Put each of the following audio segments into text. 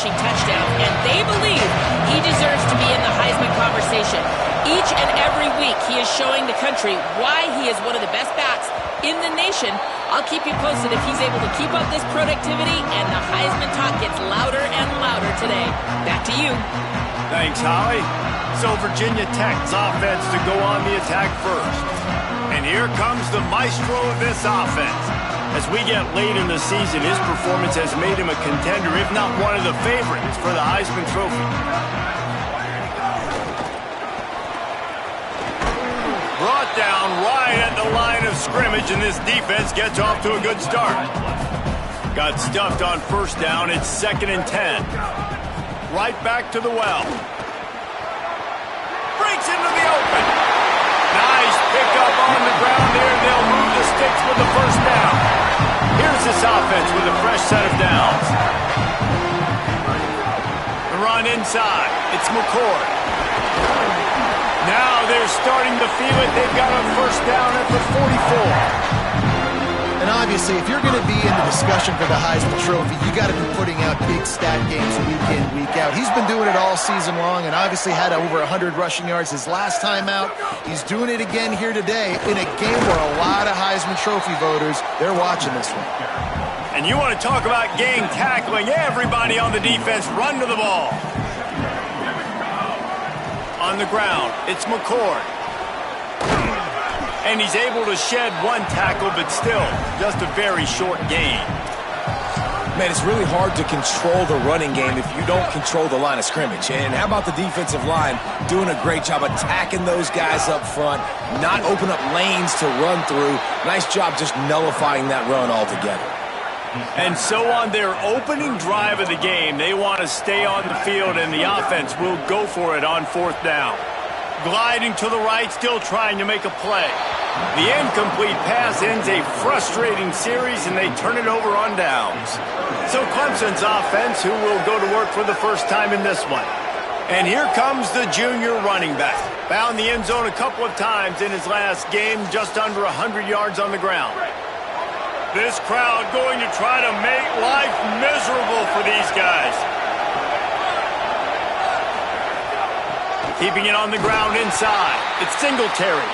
rushing touchdown, and they believe he deserves to be in the Heisman conversation. Each and every week, he is showing the country why he is one of the best backs in the nation. I'll keep you posted if he's able to keep up this productivity, and the Heisman talk gets louder and louder today. Back to you. Thanks, Holly. So Virginia Tech's offense to go on the attack first. And here comes the maestro of this offense. As we get late in the season, his performance has made him a contender, if not one of the favorites, for the Heisman Trophy. Brought down right at the line of scrimmage, and this defense gets off to a good start. Got stuffed on first down. It's 2nd and 10. Right back to the well. Breaks into the open. Nice pickup on the ground there. They'll move the sticks with the first down. Here's this offense with a fresh set of downs. The run inside. It's McCord. Now they're starting to feel it. They've got a first down at the 44. And obviously, if you're going to be in the discussion for the Heisman Trophy, you got to be putting out big stat games week in, week out. He's been doing it all season long and obviously had over 100 rushing yards his last time out. He's doing it again here today in a game where a lot of Heisman Trophy voters, they're watching this one. And you want to talk about game tackling, everybody on the defense run to the ball. On the ground, it's McCord. And he's able to shed one tackle, but still, just a very short gain. Man, it's really hard to control the running game if you don't control the line of scrimmage. And how about the defensive line doing a great job attacking those guys up front, not open up lanes to run through. Nice job just nullifying that run altogether. And so on their opening drive of the game, they want to stay on the field, and the offense will go for it on 4th down. Gliding to the right, still trying to make a play. The incomplete pass ends a frustrating series, and they turn it over on downs. So Clemson's offense, who will go to work for the first time in this one. And here comes the junior running back. Found the end zone a couple of times in his last game, just under 100 yards on the ground. This crowd going to try to make life miserable for these guys. Keeping it on the ground inside. It's Singletary.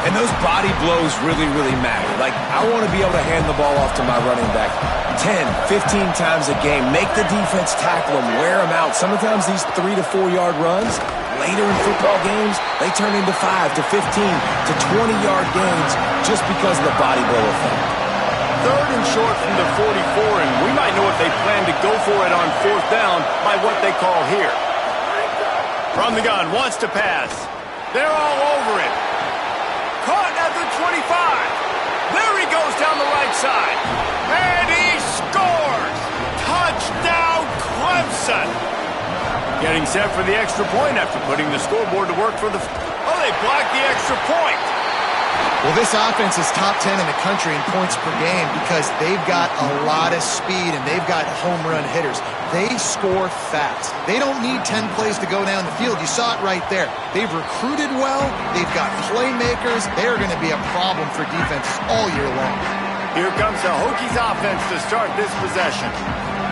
And those body blows really, really matter. Like, I want to be able to hand the ball off to my running back 10, 15 times a game. Make the defense tackle them, wear them out. Sometimes these 3 to 4 yard runs, later in football games, they turn into 5 to 15 to 20 yard gains just because of the body blow effect. 3rd and short from the 44, and we might know if they plan to go for it on 4th down by what they call here. From the gun, wants to pass. They're all over it. Caught at the 25. There he goes down the right side. And he scores! Touchdown, Clemson! Getting set for the extra point after putting the scoreboard to work for the... Oh, they blocked the extra point. Well, this offense is top 10 in the country in points per game because they've got a lot of speed and they've got home run hitters. They score fast. They don't need 10 plays to go down the field. You saw it right there. They've recruited well. They've got playmakers. They're going to be a problem for defenses all year long. Here comes the Hokies offense to start this possession.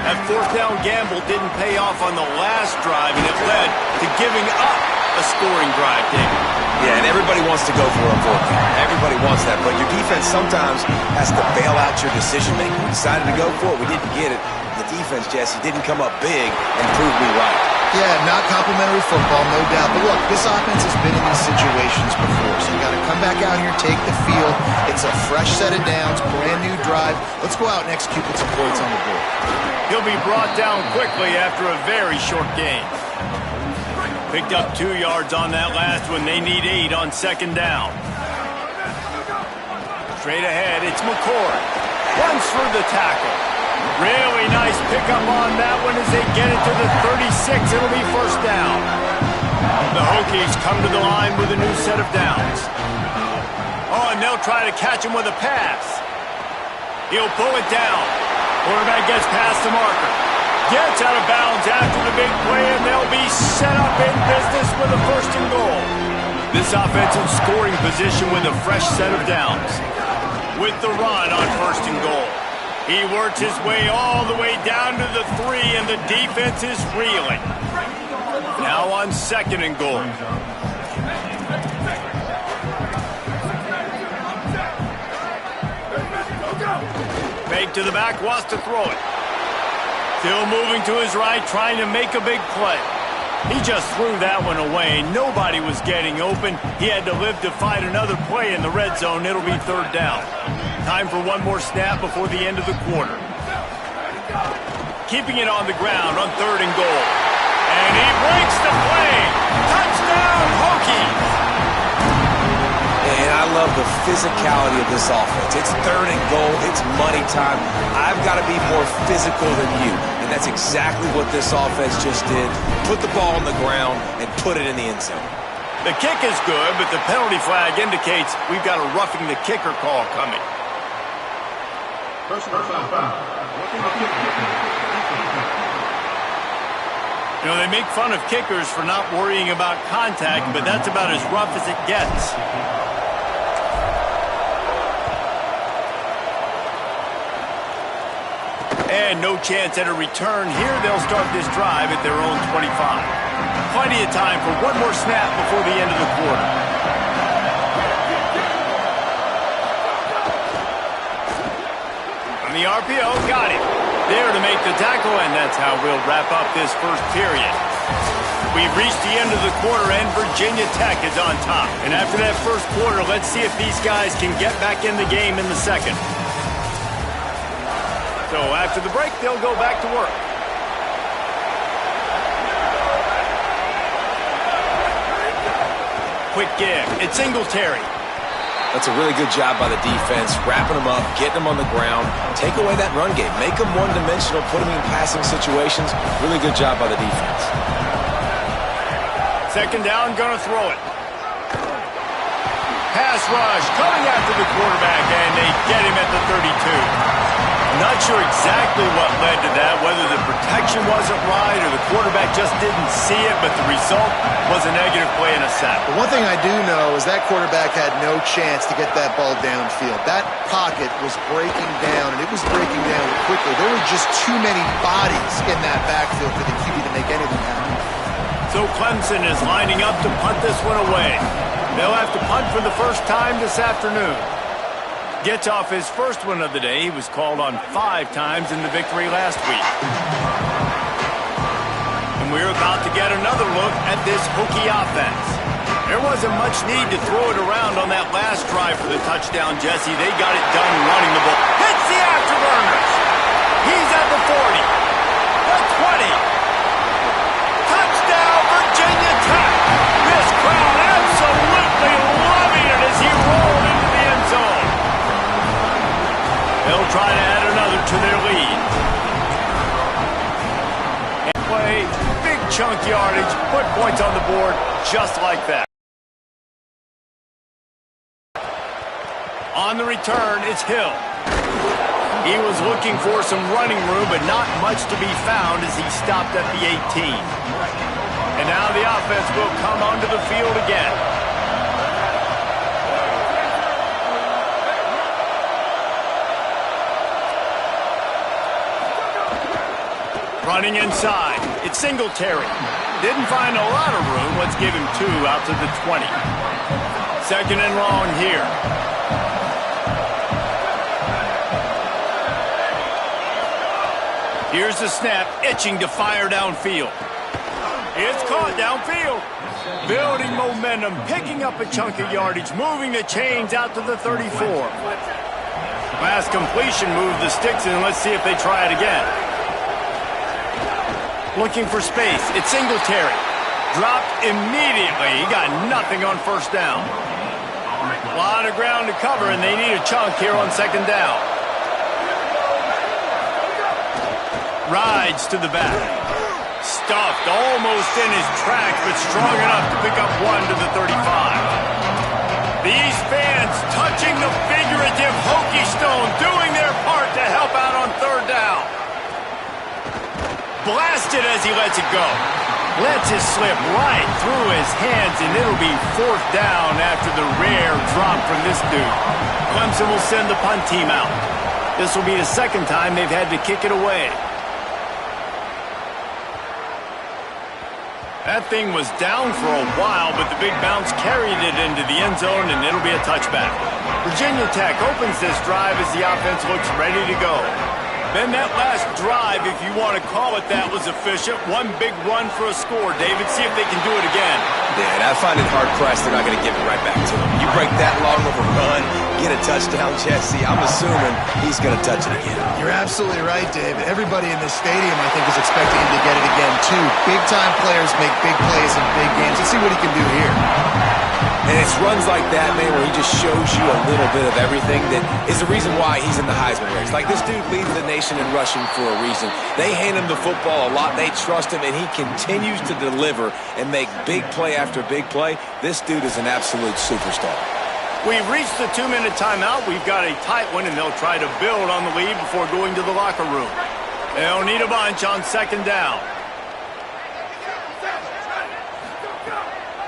That 4th down gamble didn't pay off on the last drive, and it led to giving up a scoring drive, David. Yeah, and everybody wants to go for a 4th down. Everybody wants that, but your defense sometimes has to bail out your decision-making. We decided to go for it. We didn't get it. The defense, Jesse, didn't come up big and prove me right. Yeah, not complimentary football, no doubt. But look, this offense has been in these situations before, so you got to come back out here, take the field. It's a fresh set of downs, brand new drive. Let's go out and execute with some points on the board. He'll be brought down quickly after a very short gain. Picked up 2 yards on that last one. They need 8 on 2nd down. Straight ahead, it's McCord. Runs through the tackle. Really nice pickup on that one as they get it to the 36. It'll be 1st down. The Hokies come to the line with a new set of downs. Oh, and they'll try to catch him with a pass. He'll pull it down. Quarterback gets past the marker. Gets out of bounds after the big play, and they'll be set up in business with a 1st and goal. This offensive scoring position with a fresh set of downs. With the run on 1st and goal. He worked his way all the way down to the 3, and the defense is reeling. Now on 2nd and goal. Fake to the back, wants to throw it. Still moving to his right, trying to make a big play. He just threw that one away. Nobody was getting open. He had to live to fight another play in the red zone. It'll be 3rd down. Time for one more snap before the end of the quarter. Keeping it on the ground on 3rd and goal. And he breaks the play. Touchdown, Hokies! And I love the physicality of this offense. It's 3rd and goal. It's money time. I've got to be more physical than you. And that's exactly what this offense just did. Put the ball on the ground and put it in the end zone. The kick is good, but the penalty flag indicates we've got a roughing the kicker call coming. You know, they make fun of kickers for not worrying about contact, but that's about as rough as it gets. And no chance at a return here. They'll start this drive at their own 25. Plenty of time for one more snap before the end of the quarter. On the RPO, got him. There to make the tackle, and that's how we'll wrap up this first period. We've reached the end of the quarter, and Virginia Tech is on top. And after that first quarter, let's see if these guys can get back in the game in the second. So after the break, they'll go back to work. Quick give. It's Singletary. That's a really good job by the defense, wrapping them up, getting them on the ground, take away that run game, make them one-dimensional, put them in passing situations. Really good job by the defense. 2nd down, gonna throw it. Pass rush, coming after the quarterback, and they get him at the 32. Not sure exactly what led to that, whether the protection wasn't right or the quarterback just didn't see it, but the result was a negative play and a sack. But one thing I do know is that quarterback had no chance to get that ball downfield. That pocket was breaking down, and it was breaking down quickly. There were just too many bodies in that backfield for the QB to make anything happen. So Clemson is lining up to punt this one away. They'll have to punt for the first time this afternoon. Gets off his first one of the day. He was called on 5 times in the victory last week. And we're about to get another look at this Hokie offense. There wasn't much need to throw it around on that last drive for the touchdown, Jesse. They got it done running the ball. Hits the afterburners. He's at the 40. The 20. Touchdown, Virginia Tech. This crowd absolutely loving it as he rolled into the end zone. They'll try to add another to their lead. And play, big chunk yardage, put points on the board just like that. On the return, it's Hill. He was looking for some running room, but not much to be found as he stopped at the 18. And now the offense will come onto the field again. Running inside, it's Singletary. Didn't find a lot of room. Let's give him 2 out to the 20. 2nd and long here. Here's the snap, itching to fire downfield. It's caught downfield. Building momentum, picking up a chunk of yardage, moving the chains out to the 34. Last completion moved the sticks in. Let's see if they try it again. Looking for space. It's Singletary. Dropped immediately. He got nothing on 1st down. A lot of ground to cover, and they need a chunk here on 2nd down. Rides to the back. Stuffed almost in his tracks, but strong enough to pick up 1 to the 35. These fans touching the figurative Hokie stone, doing their part to help out on 3rd down. Blasted as he lets it go. Lets it slip right through his hands, and it'll be 4th down after the rare drop from this dude. Clemson will send the punt team out. This will be the second time they've had to kick it away. That thing was down for a while, but the big bounce carried it into the end zone, and it'll be a touchback. Virginia Tech opens this drive as the offense looks ready to go. Then that last drive, if you want to call it that, was efficient. One big run for a score. David, see if they can do it again. Yeah, and I find it hard-pressed they're not going to give it right back to him. You break that long of a run, get a touchdown, Jesse, I'm assuming he's going to touch it again. You're absolutely right, David. Everybody in this stadium, I think, is expecting him to get it again, too. Big-time players make big plays in big games. Let's see what he can do here. And it's runs like that, man, where he just shows you a little bit of everything that is the reason why he's in the Heisman race. Like, this dude leads the nation in rushing for a reason. They hand him the football a lot. They trust him, and he continues to deliver and make big play after big play. This dude is an absolute superstar. We've reached the 2-minute timeout. We've got a tight one, and they'll try to build on the lead before going to the locker room. They'll need a bunch on second down.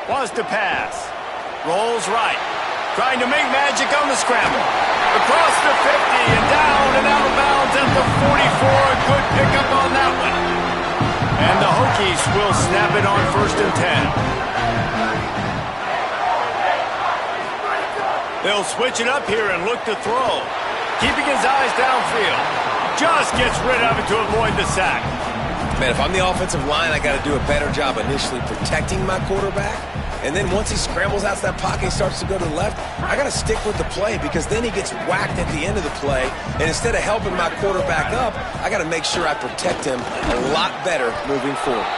Wants to pass. Rolls right. Trying to make magic on the scramble. Across the 50 and down and out of bounds at the 44. A good pickup on that one. And the Hokies will snap it on 1st and 10. They'll switch it up here and look to throw. Keeping his eyes downfield. Just gets rid of it to avoid the sack. Man, if I'm the offensive line, I got to do a better job initially protecting my quarterback. And then once he scrambles out to that pocket, he starts to go to the left, I got to stick with the play because then he gets whacked at the end of the play. And instead of helping my quarterback up, I got to make sure I protect him a lot better moving forward.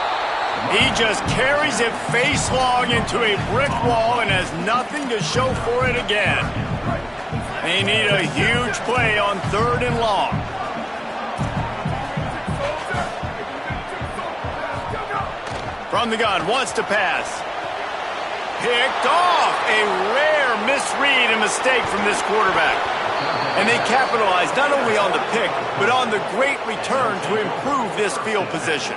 He just carries it face long into a brick wall and has nothing to show for it again. They need a huge play on 3rd and long. From the gun, wants to pass. Picked off. A rare misread and mistake from this quarterback. And they capitalized not only on the pick, but on the great return to improve this field position.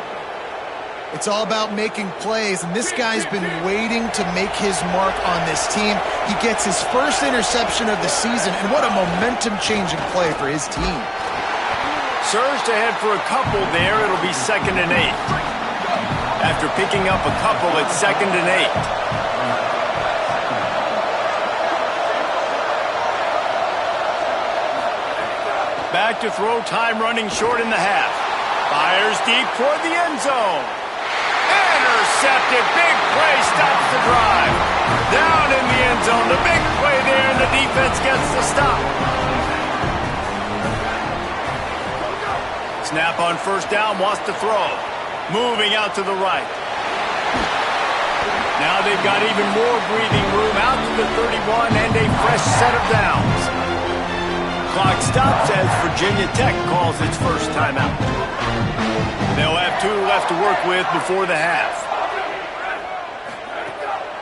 It's all about making plays, and this guy's been waiting to make his mark on this team. He gets his first interception of the season, and what a momentum-changing play for his team. Surged ahead for a couple there. It'll be 2nd and 8. After picking up a couple, it's 2nd and 8. Back to throw, time running short in the half. Fires deep toward the end zone. Intercepted, big play, stops the drive. Down in the end zone, the big play there, and the defense gets the stop. Snap on 1st down, wants to throw. Moving out to the right. Now they've got even more breathing room out to the 31 and a fresh set of downs. Clock stops as Virginia Tech calls its first timeout. They'll have 2 left to work with before the half.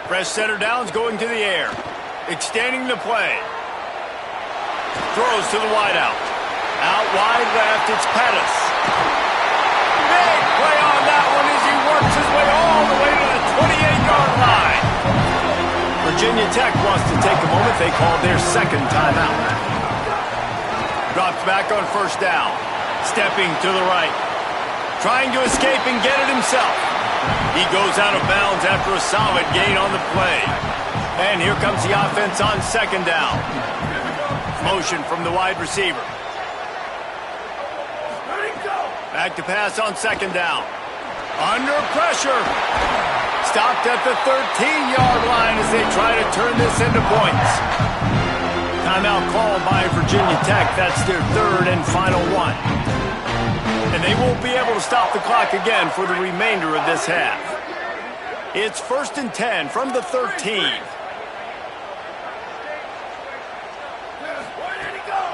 Fresh set of downs going to the air. Extending the play. Throws to the wideout. Out wide left, it's Pettis. Big play on that one as he works his way all the way to the 28-yard line. Virginia Tech wants to take a moment. They called their 2nd timeout. Drops back on 1st down. Stepping to the right. Trying to escape and get it himself. He goes out of bounds after a solid gain on the play. And here comes the offense on 2nd down. Motion from the wide receiver. Back to pass on 2nd down. Under pressure. Stopped at the 13-yard line as they try to turn this into points. Timeout called by Virginia Tech. That's their 3rd and final one. And they won't be able to stop the clock again for the remainder of this half. It's 1st and 10 from the 13.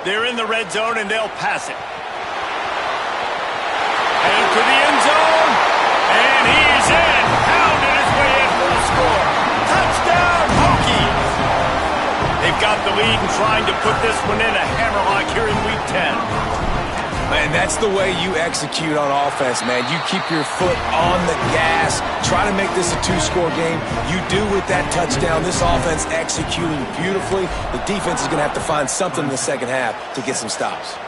They're in the red zone and they'll pass it. And to the end zone. And he's in. Pounded his way in for the score. Touchdown, Hokies. They've got the lead and trying to put this one in a hammerlock here in Week 10. Man, that's the way you execute on offense, man. You keep your foot on the gas. Try to make this a 2-score game. You do with that touchdown. This offense executing beautifully. The defense is going to have to find something in the second half to get some stops.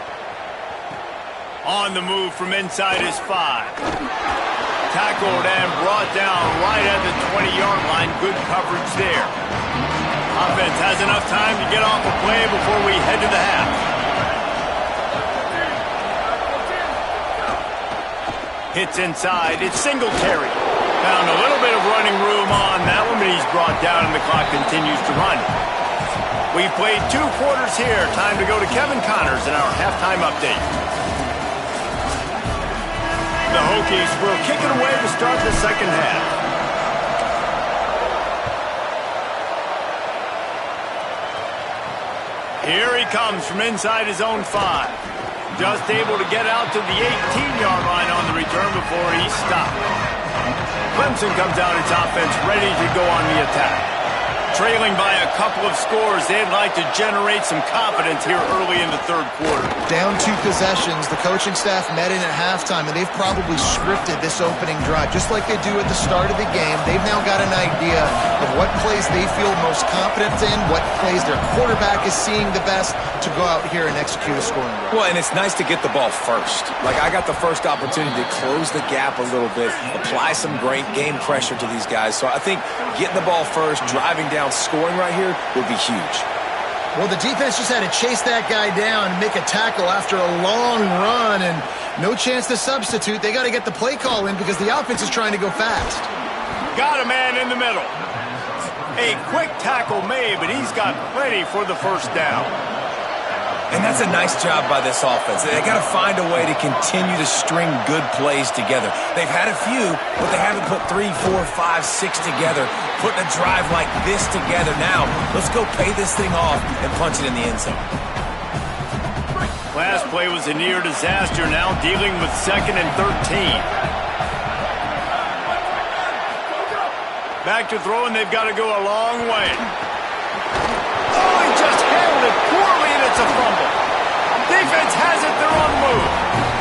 On the move from inside his 5. Tackled and brought down right at the 20-yard line. Good coverage there. Offense has enough time to get off the play before we head to the half. Hits inside. It's Singletary. Found a little bit of running room on that one, but he's brought down and the clock continues to run. We've played 2 quarters here. Time to go to Kevin Connors in our halftime update. The Hokies will kick it away to start the second half. Here he comes from inside his own 5. Just able to get out to the 18-yard line on the return before he's stopped. Clemson comes out its offense ready to go on the attack. Trailing by a couple of scores, they'd like to generate some confidence here early in the third quarter. Down 2 possessions, the coaching staff met in at halftime, and they've probably scripted this opening drive. Just like they do at the start of the game, they've now got an idea of what plays they feel most confident in, what plays their quarterback is seeing the best to go out here and execute a scoring drive. Well, and it's nice to get the ball first. Like, I got the first opportunity to close the gap a little bit, apply some great game pressure to these guys. So I think getting the ball first, driving down, scoring right here would be huge. Well, the defense just had to chase that guy down and make a tackle after a long run, and no chance to substitute. They got to get the play call in because the offense is trying to go fast. Got a man in the middle. A quick tackle made, but he's got plenty for the first down. And that's a nice job by this offense. They got to find a way to continue to string good plays together. They've had a few, but they haven't put 3, 4, 5, 6 together. Putting a drive like this together now. Let's go pay this thing off and punch it in the end zone. Last play was a near disaster, now dealing with 2nd and 13. Back to throw, and they've got to go a long way. Oh, he just handled it poorly, and it's a fumble. Defense has it, they're on the move.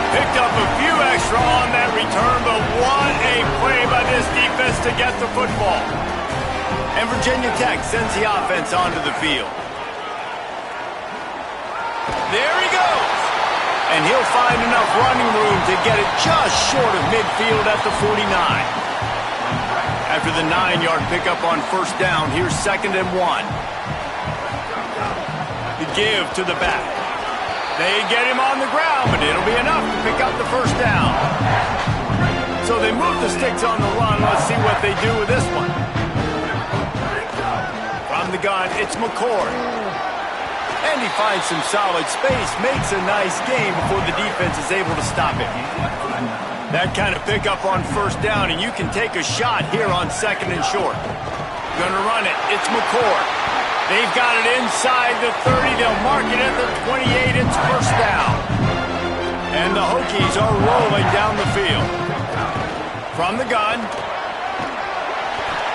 Picked up a few extra on that return, but what a play by this defense to get the football. And Virginia Tech sends the offense onto the field. There he goes. And he'll find enough running room to get it just short of midfield at the 49. After the 9-yard pickup on first down, here's 2nd and 1. The give to the back. They get him on the ground, but it'll be enough to pick up the first down. So they move the sticks on the run. Let's see what they do with this one. From the gun, it's McCord. And he finds some solid space, makes a nice game before the defense is able to stop him. That kind of pickup on first down, and you can take a shot here on 2nd and short. Gonna run it. It's McCord. They've got it inside the 30. They'll mark it at the 28. It's first down. And the Hokies are rolling down the field. From the gun.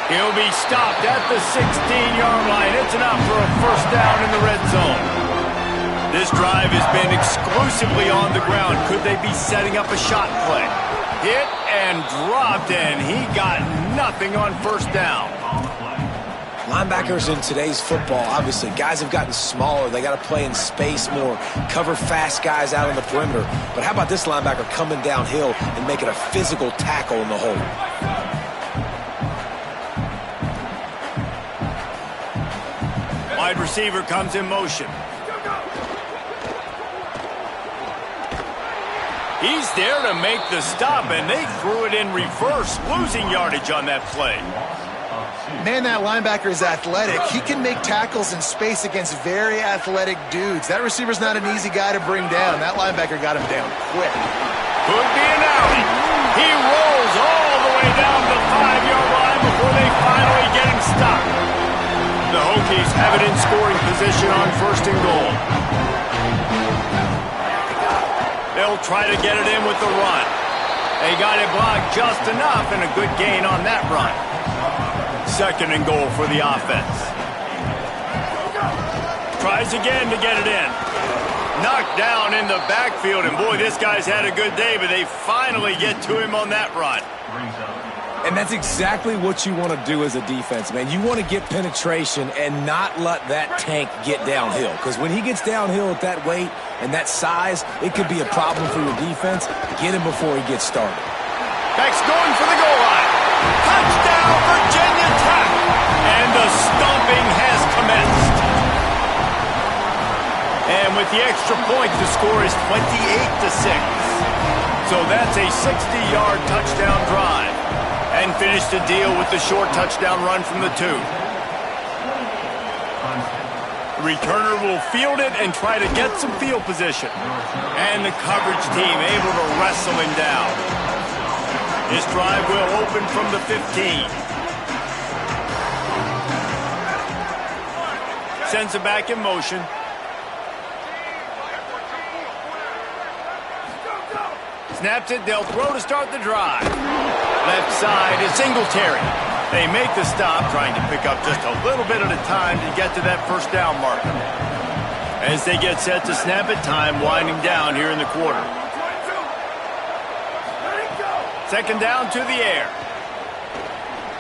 He'll be stopped at the 16-yard line. It's enough for a first down in the red zone. This drive has been exclusively on the ground. Could they be setting up a shot play? Hit and dropped, and he got nothing on first down. Linebackers in today's football, obviously, guys have gotten smaller. They got to play in space more, cover fast guys out on the perimeter. But how about this linebacker coming downhill and making a physical tackle in the hole? Wide receiver comes in motion. He's there to make the stop, and they threw it in reverse, losing yardage on that play. Man, that linebacker is athletic. He can make tackles in space against very athletic dudes. That receiver's not an easy guy to bring down. That linebacker got him down quick. Could be an alley. He rolls all the way down the 5-yard line before they finally get him stopped. The Hokies have it in scoring position on 1st and goal. They'll try to get it in with the run. They got it blocked just enough, and a good gain on that run. 2nd and goal for the offense. Tries again to get it in. Knocked down in the backfield, and boy, this guy's had a good day, but they finally get to him on that run. And that's exactly what you want to do as a defense, man. You want to get penetration and not let that tank get downhill. Because when he gets downhill at that weight and that size, it could be a problem for your defense. Get him before he gets started. Beck's going for the goal line. Touchdown, Virginia Tech. And the stomping has commenced. And with the extra point, the score is 28-6. So that's a 60-yard touchdown drive. And finish the deal with the short touchdown run from the 2. The returner will field it and try to get some field position. And the coverage team able to wrestle him down. This drive will open from the 15. Sends it back in motion. Snaps it, they'll throw to start the drive. Left side is Singletary. They make the stop, trying to pick up just a little bit at a time to get to that first down marker. As they get set to snap it, time winding down here in the quarter. Second down to the air.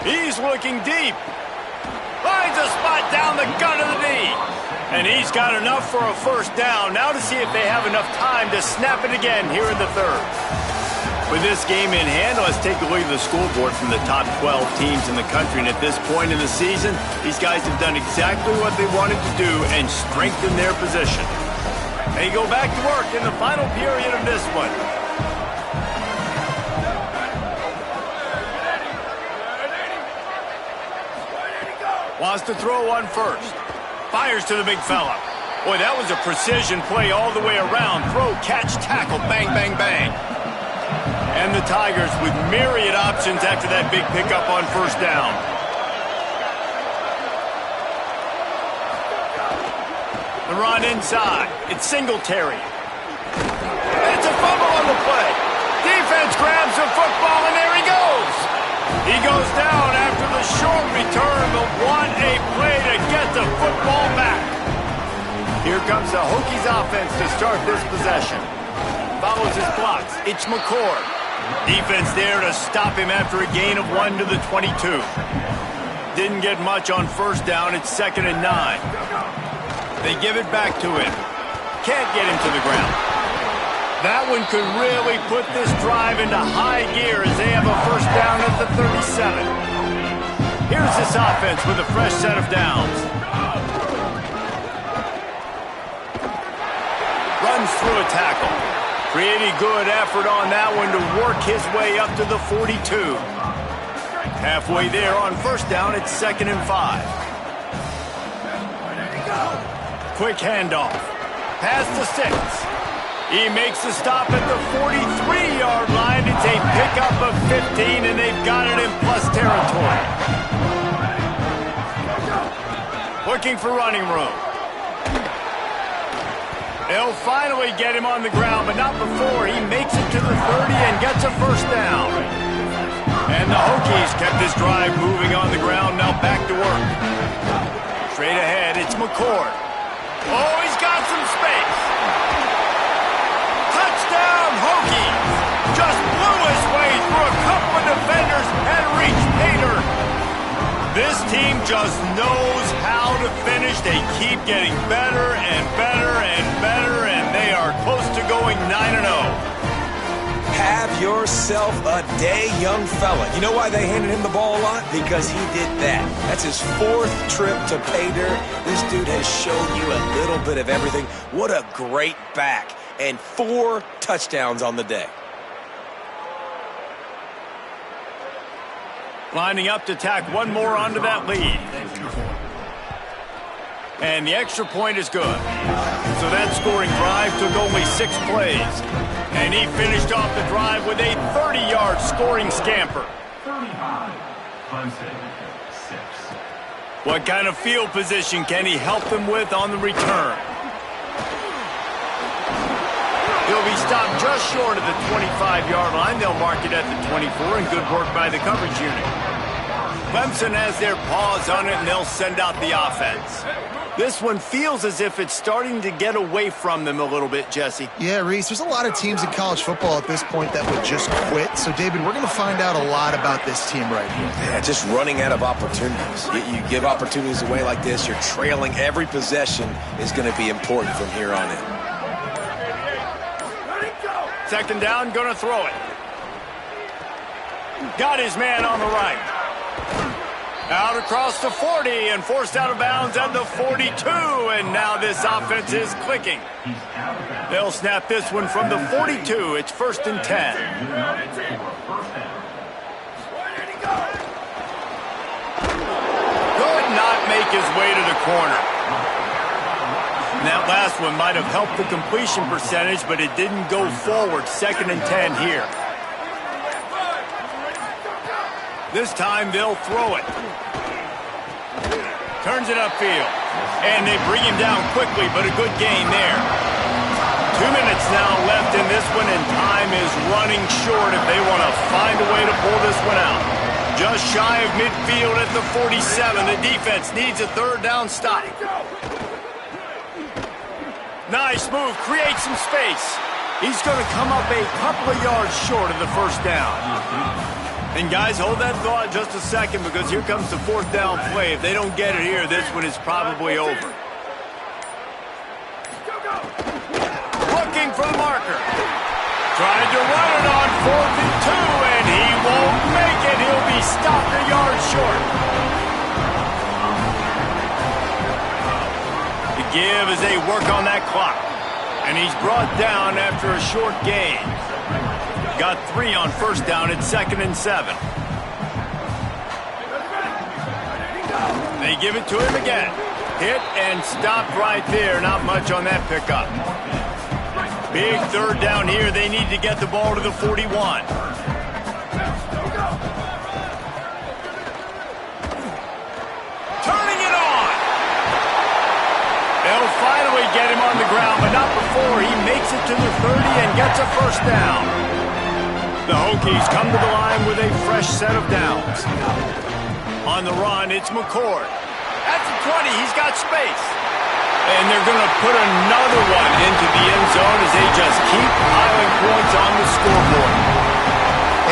He's looking deep. Finds a spot down the gut of the knee. And he's got enough for a first down. Now to see if they have enough time to snap it again here in the third. With this game in hand, let's take a look at the scoreboard from the top 12 teams in the country. And at this point in the season, these guys have done exactly what they wanted to do and strengthen their position. They go back to work in the final period of this one. Wants to throw one first. Fires to the big fella. Boy, that was a precision play all the way around. Throw, catch, tackle, bang, bang, bang. And the Tigers with myriad options after that big pickup on first down. The run inside. It's Singletary. It's a fumble on the play. Defense grabs the football, and there he goes. He goes down after the short return, but what a play to get the football back. Here comes the Hokies offense to start this possession. Follows his blocks. It's McCord. Defense there to stop him after a gain of 1 to the 22. Didn't get much on first down. It's 2nd and 9. They give it back to him. Can't get him to the ground. That one could really put this drive into high gear as they have a first down at the 37. Here's this offense with a fresh set of downs. Runs through a tackle. Pretty good effort on that one to work his way up to the 42. Halfway there on first down, it's 2nd and 5. Quick handoff. Pass to 6. He makes the stop at the 43-yard line. It's a pickup of 15, and they've got it in plus territory. Looking for running room. They'll finally get him on the ground, but not before he makes it to the 30 and gets a first down. And the Hokies kept this drive moving on the ground, now back to work. Straight ahead, it's McCord. Oh, he's got some space. Touchdown, Hokies! Just blew his way through a couple of defenders and reached Pater. This team just knows how to finish. They keep getting better and better and better, and they are close to going 9-0. Have yourself a day, young fella. You know why they handed him the ball a lot? Because he did that. That's his 4th trip to pay dirt. This dude has shown you a little bit of everything. What a great back. And 4 touchdowns on the day. Lining up to tack one more onto that lead. And the extra point is good. So that scoring drive took only 6 plays. And he finished off the drive with a 30-yard scoring scamper. 35, punted, 6. What kind of field position can he help them with on the return? He'll be stopped just short of the 25-yard line. They'll mark it at the 24, and good work by the coverage unit. Clemson has their paws on it, and they'll send out the offense. This one feels as if it's starting to get away from them a little bit, Jesse. Yeah, Reese, there's a lot of teams in college football at this point that would just quit. So, David, we're going to find out a lot about this team right here. Yeah, just running out of opportunities. You give opportunities away like this, you're trailing. Every possession is going to be important from here on in. Second down, going to throw it. Got his man on the right. Out across the 40 and forced out of bounds at the 42. And now this offense is clicking. They'll snap this one from the 42. It's 1st and 10. Could not make his way to the corner. And that last one might have helped the completion percentage, but it didn't go forward. 2nd and 10 here. This time they'll throw it. Turns it upfield. And they bring him down quickly, but a good gain there. 2 minutes now left in this one, and time is running short if they want to find a way to pull this one out. Just shy of midfield at the 47. The defense needs a 3rd down stop. Nice move. Create some space. He's going to come up a couple of yards short of the 1st down. And guys, hold that thought just a second, because here comes the 4th down play. If they don't get it here, this one is probably over. Looking for the marker. Trying to run it on 4th and 2, and he won't make it. He'll be stopped a yard short. The give as they work on that clock. And he's brought down after a short gain. Got 3 on 1st down at 2nd and 7. They give it to him again. Hit and stopped right there. Not much on that pickup. Big 3rd down here. They need to get the ball to the 41. Turning it on. They'll finally get him on the ground, but not before he makes it to the 30 and gets a 1st down. The Hokies come to the line with a fresh set of downs. On the run, it's McCord. At the 20, he's got space. And they're going to put another one into the end zone as they just keep piling points on the scoreboard.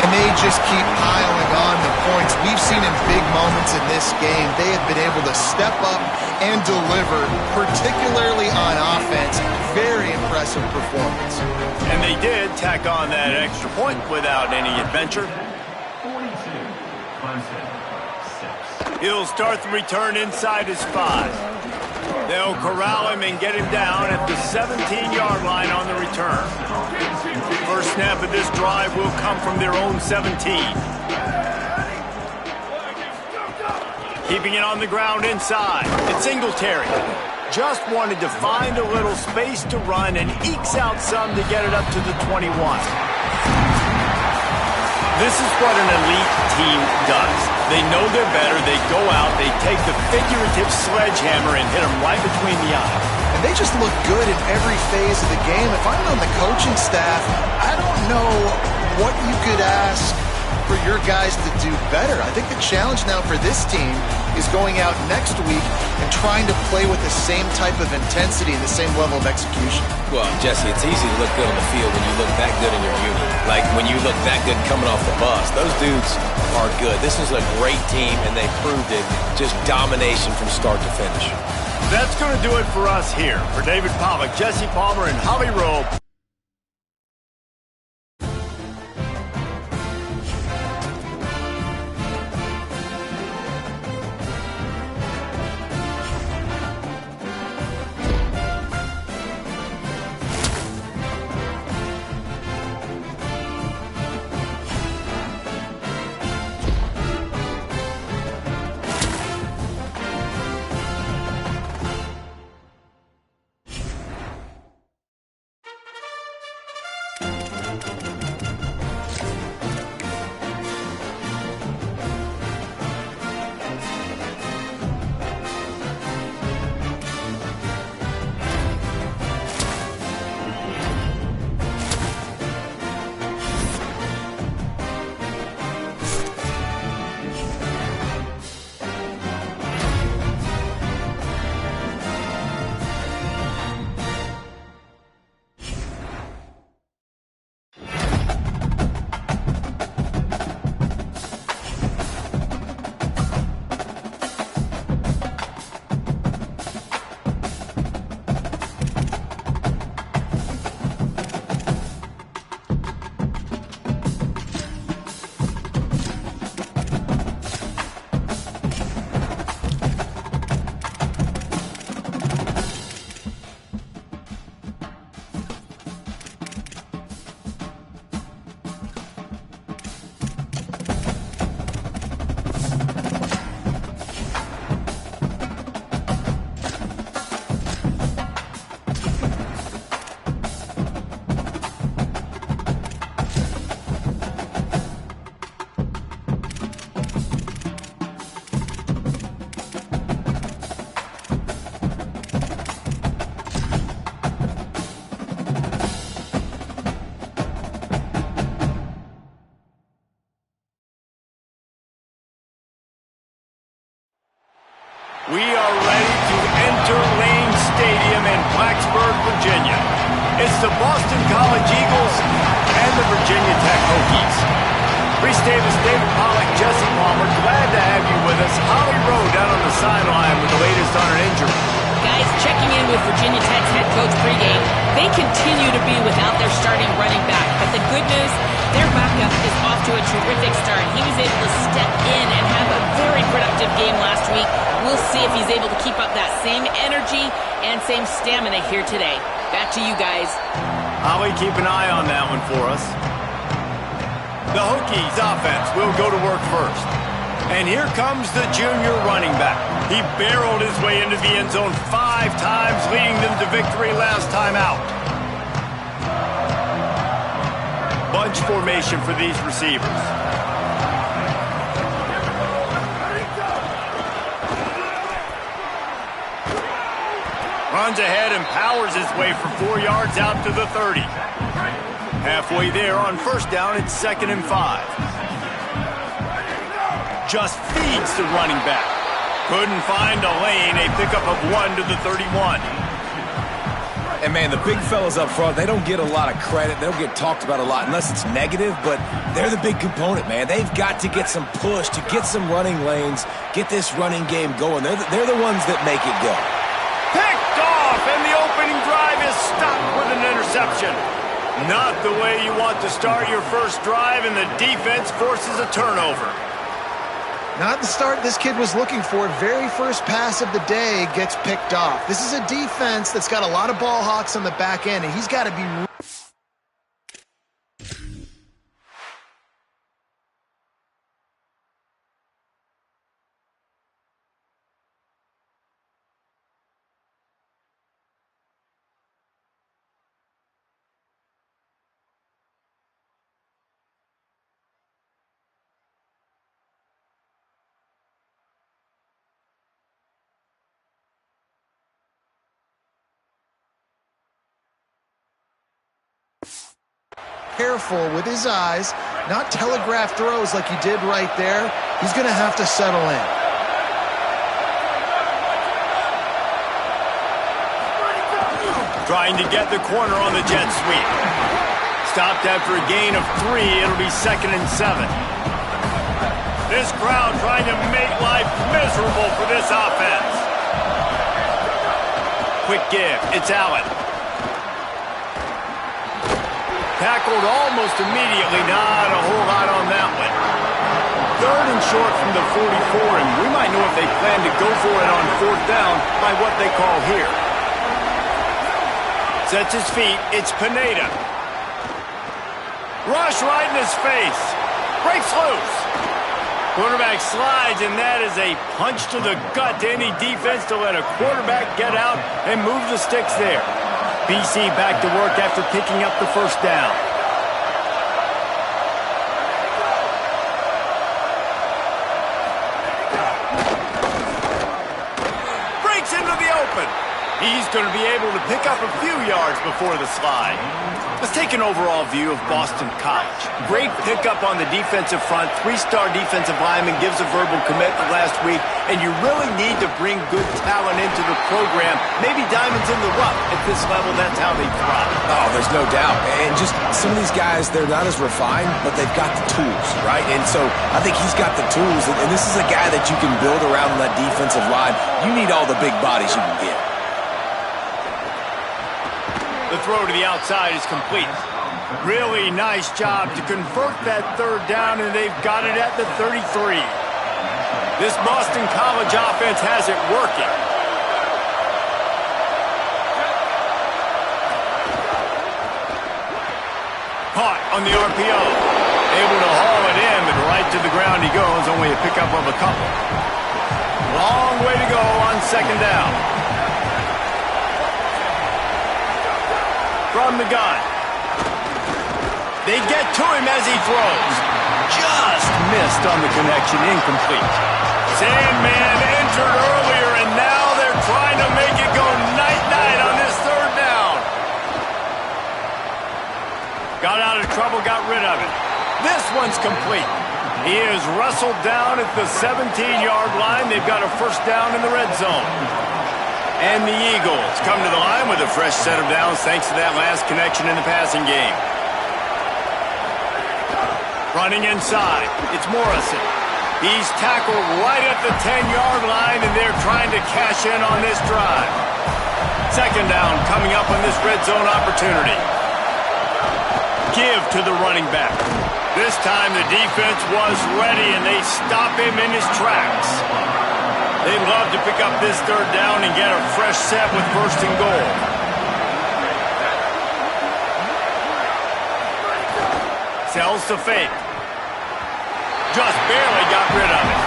And they just keep piling on the points. We've seen in big moments in this game, they have been able to step up and deliver, particularly on offense. Very impressive performance. And they did tack on that extra point without any adventure. 42, Clemson, 6. He'll start the return inside his 5. They'll corral him and get him down at the 17-yard line on the return. First snap of this drive will come from their own 17. Keeping it on the ground inside. It's Singletary. Just wanted to find a little space to run and ekes out some to get it up to the 21. This is what an elite team does. They know they're better. They go out, they take the figurative sledgehammer and hit them right between the eyes. And they just look good in every phase of the game. If I'm on the coaching staff, I don't know what you could ask for your guys to do better. I think the challenge now for this team is going out next week and trying to play with the same type of intensity and the same level of execution. Well, Jesse, it's easy to look good on the field when you look that good in your unit. Like when you look that good coming off the bus. Those dudes are good. This is a great team, and they proved it. Just domination from start to finish. That's going to do it for us here. For David Pollack, Jesse Palmer, and Holly Rowe. It's the Boston College Eagles and the Virginia Tech Hokies. Reese Davis, David Pollack, Jesse Palmer, glad to have you with us. Holly Rowe down on the sideline with the latest on an injury. Guys, checking in with Virginia Tech's head coach pregame. They continue to be without their starting running back. But the good news, their backup is off to a terrific start. He was able to step in and have a very productive game last week. We'll see if he's able to keep up that same energy and same stamina here today. Back to you guys. Holly, keep an eye on that one for us. The Hokies offense will go to work first. And here comes the junior running back. He barreled his way into the end zone 5 times, leading them to victory last time out. Bunch formation for these receivers. Runs ahead and powers his way for 4 yards out to the 30. Halfway there on first down, it's 2nd and 5. Just feeds the running back. Couldn't find a lane. A pickup of 1 to the 31. And, man, the big fellas up front, they don't get a lot of credit. They don't get talked about a lot unless it's negative, but they're the big component, man. They've got to get some push, to get some running lanes, get this running game going. They're the ones that make it go. Picked off, and the opening drive is stopped with an interception. Not the way you want to start your first drive, and the defense forces a turnover. Not the start this kid was looking for. Very first pass of the day gets picked off. This is a defense that's got a lot of ball hawks on the back end, and he's got to be... careful with his eyes, not telegraph throws like he did right there. He's going to have to settle in. Trying to get the corner on the jet sweep. Stopped after a gain of 3. It'll be 2nd and 7. This crowd trying to make life miserable for this offense. Quick give. It's Allen. Tackled almost immediately. Not a whole lot on that one. 3rd and short from the 44, and we might know if they plan to go for it on 4th down by what they call here. Sets his feet. It's Pineda. Rush right in his face. Breaks loose. Quarterback slides, and that is a punch to the gut to any defense to let a quarterback get out and move the sticks there. BC back to work after picking up the first down. Breaks into the open. He's going to be able to pick up a few yards before the slide. Let's take an overall view of Boston College. Great pickup on the defensive front. 3-star defensive lineman gives a verbal commitment last week, and you really need to bring good talent into the program. Maybe diamonds in the rough. At this level, that's how they thrive. Oh, there's no doubt. And just some of these guys, they're not as refined, but they've got the tools, right? And so I think he's got the tools, and this is a guy that you can build around that defensive line. You need all the big bodies you can get. The throw to the outside is complete. Really nice job to convert that 3rd down, and they've got it at the 33. This Boston College offense has it working. Caught on the RPO. Able to haul it in, but right to the ground he goes. Only a pickup of a couple. Long way to go on 2nd down. From the gun. They get to him as he throws. Just missed on the connection. Incomplete. Sandman entered earlier, and now they're trying to make it go night-night on this 3rd down. Got out of trouble, got rid of it. This one's complete. He is wrestled down at the 17-yard line. They've got a first down in the red zone. And the Eagles come to the line with a fresh set of downs thanks to that last connection in the passing game. Running inside, it's Morrison. He's tackled right at the 10-yard line, and they're trying to cash in on this drive. Second down coming up on this red zone opportunity. Give to the running back. This time the defense was ready, and they stop him in his tracks. They'd love to pick up this third down and get a fresh set with first and goal. Sells to fake. Just barely got rid of it.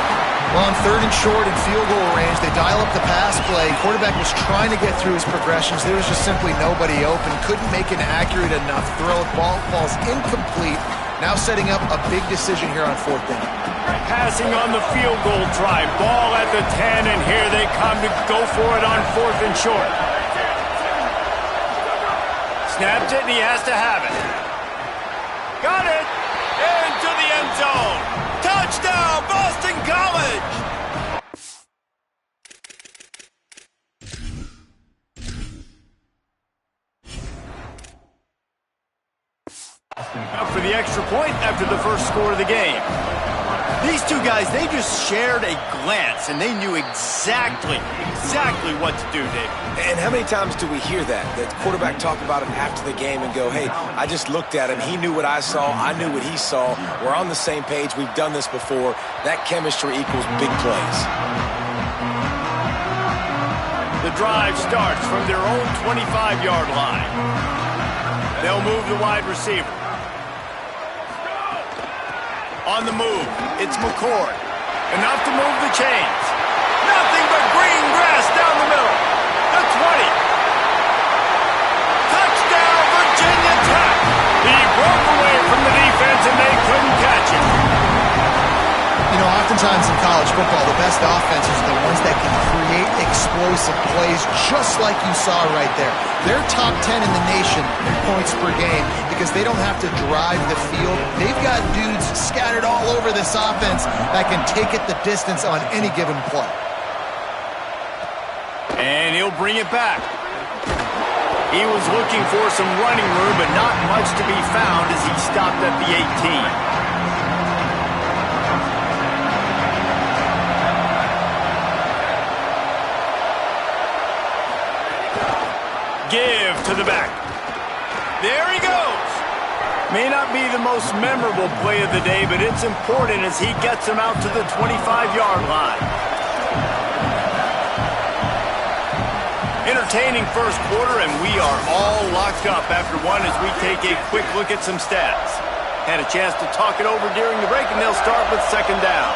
Well, on third and short and field goal range, they dial up the pass play. Quarterback was trying to get through his progressions. There was just simply nobody open. Couldn't make an accurate enough throw. Ball falls incomplete. Now setting up a big decision here on fourth down. Passing on the field goal try. Ball at the 10, and here they come to go for it on fourth and short. Snapped it, and he has to have it. Got it! Into the end zone. Touchdown, Boston College! Up for the extra point after the first score of the game. These two guys, they just shared a glance, and they knew exactly what to do, Dave. And how many times do we hear that? The quarterback talk about it after the game and go, hey, I just looked at him. He knew what I saw. I knew what he saw. We're on the same page. We've done this before. That chemistry equals big plays. The drive starts from their own 25-yard line. They'll move the wide receiver. On the move, it's McCord. Enough to move the chains. Nothing but green grass down the middle. The 20. Touchdown, Virginia Tech. He broke away from the defense, and they couldn't catch him. You know, oftentimes in college football, the best offenses are the ones that can create explosive plays, just like you saw right there. They're top 10 in the nation in points per game because they don't have to drive the field. They've got dudes scattered all over this offense that can take it the distance on any given play. And he'll bring it back. He was looking for some running room, but not much to be found as he stopped at the 18. Give to the back. There he goes. May not be the most memorable play of the day, but it's important as he gets him out to the 25-yard line. Entertaining first quarter, and we are all locked up after one as we take a quick look at some stats. Had a chance to talk it over during the break, and they'll start with second down.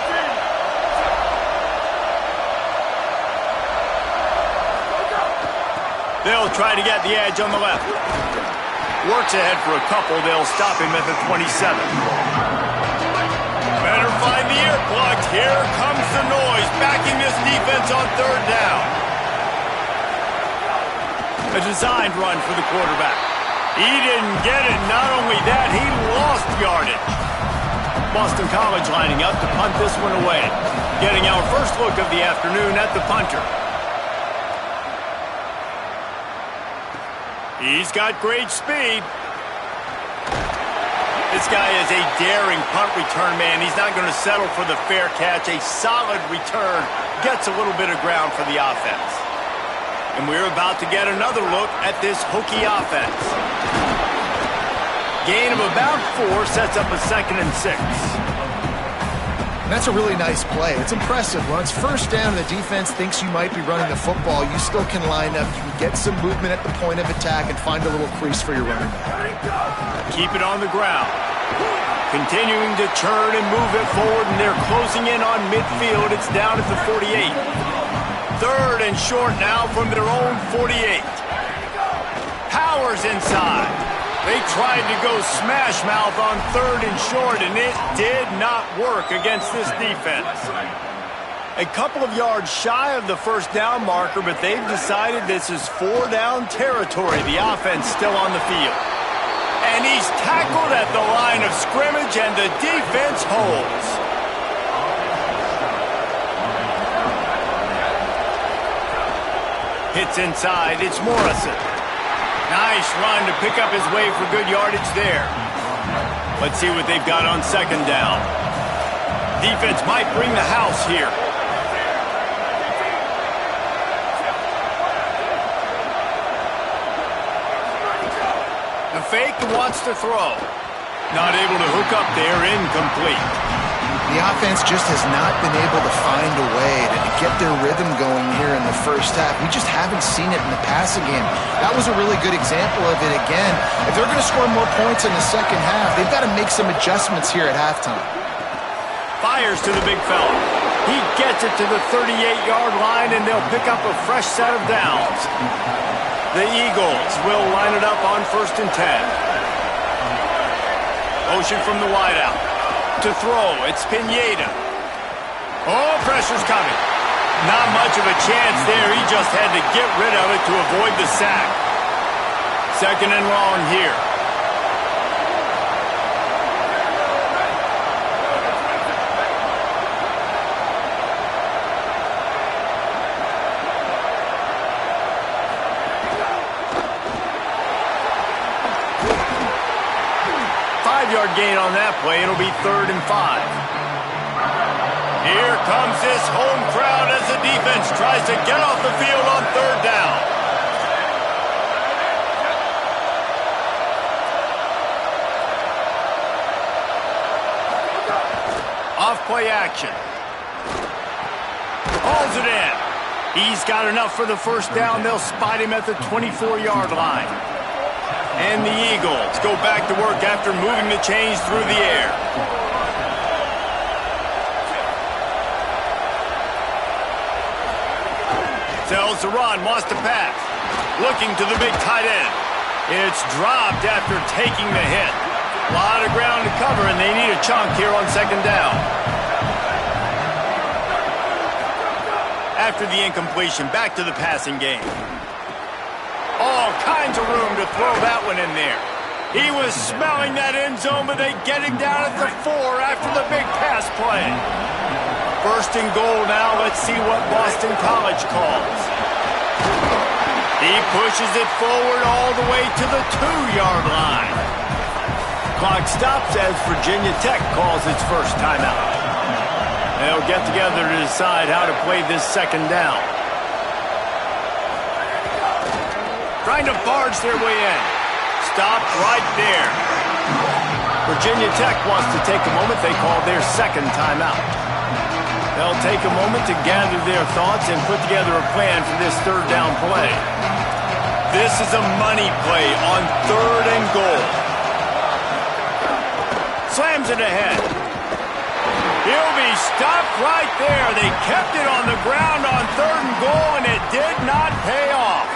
They'll try to get the edge on the left. Works ahead for a couple. They'll stop him at the 27. Better find the earplugs. Here comes the noise, backing this defense on third down. A designed run for the quarterback. He didn't get it. Not only that, he lost yardage. Boston College lining up to punt this one away. Getting our first look of the afternoon at the punter. He's got great speed. This guy is a daring punt return man. He's not going to settle for the fair catch. A solid return gets a little bit of ground for the offense. And we're about to get another look at this Hokie offense. Gain of about 4 sets up a 2nd and 6. That's a really nice play. It's impressive. When it's first down and the defense thinks you might be running the football, you still can line up. You can get some movement at the point of attack and find a little crease for your running back. Keep it on the ground. Continuing to turn and move it forward, and they're closing in on midfield. It's down at the 48. Third and short now from their own 48. Powers inside. They tried to go smash mouth on third and short, and it did not work against this defense. A couple of yards shy of the first down marker, but they've decided this is 4-down territory. The offense still on the field. And he's tackled at the line of scrimmage, and the defense holds. Hits inside. It's Morrison. Nice run to pick up his way for good yardage there. Let's see what they've got on second down. Defense might bring the house here. The fake wants to throw. Not able to hook up there, incomplete. The offense just has not been able to find a way to get their rhythm going here in the first half. We just haven't seen it in the passing game. That was a really good example of it again. If they're going to score more points in the second half, they've got to make some adjustments here at halftime. Fires to the big fella. He gets it to the 38-yard line, and they'll pick up a fresh set of downs. The Eagles will line it up on 1st and 10. Motion from the wideout. To throw, it's Pineda. Oh, pressure's coming. Not much of a chance there. He just had to get rid of it to avoid the sack. 2nd and long here. Yard gain on that play. It'll be 3rd and 5. Here comes this home crowd as the defense tries to get off the field on 3rd down. Off play action. Hauls it in. He's got enough for the 1st down. They'll spot him at the 24-yard line. And the Eagles go back to work after moving the chains through the air. Tells to run, wants to pass. Looking to the big tight end. It's dropped after taking the hit. A lot of ground to cover, and they need a chunk here on 2nd down. After the incompletion, back to the passing game. All kinds of room to throw that one in there. He was smelling that end zone, but they get him down at the 4 after the big pass play. 1st and goal now. Let's see what Boston College calls. He pushes it forward all the way to the 2-yard line. Clock stops as Virginia Tech calls its first timeout. They'll get together to decide how to play this 2nd down. Trying to barge their way in. Stopped right there. Virginia Tech wants to take a moment. They call their 2nd timeout. They'll take a moment to gather their thoughts and put together a plan for this 3rd down play. This is a money play on 3rd and goal. Slams it ahead. He'll be stopped right there. They kept it on the ground on 3rd and goal, and it did not pay off.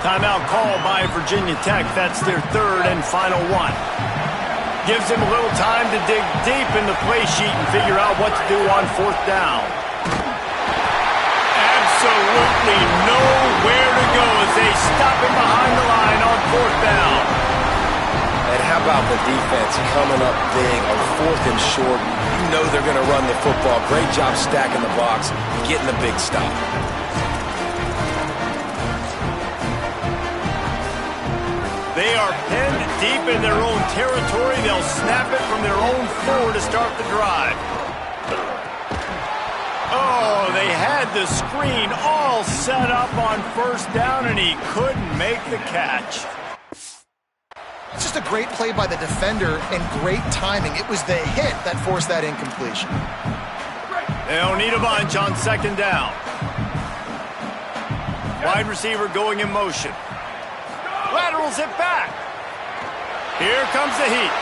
Timeout called by Virginia Tech. That's their 3rd and final one. Gives them a little time to dig deep in the play sheet and figure out what to do on 4th down. Absolutely nowhere to go as they stop him behind the line on 4th down. And how about the defense coming up big on 4th and short? You know they're going to run the football. Great job stacking the box, getting the big stop. They are penned deep in their own territory. They'll snap it from their own 4 to start the drive. Oh, they had the screen all set up on 1st down, and he couldn't make the catch. It's just a great play by the defender and great timing. It was the hit that forced that incompletion. They'll need a bunch on 2nd down. Wide receiver going in motion. Laterals it back. Here comes the heat.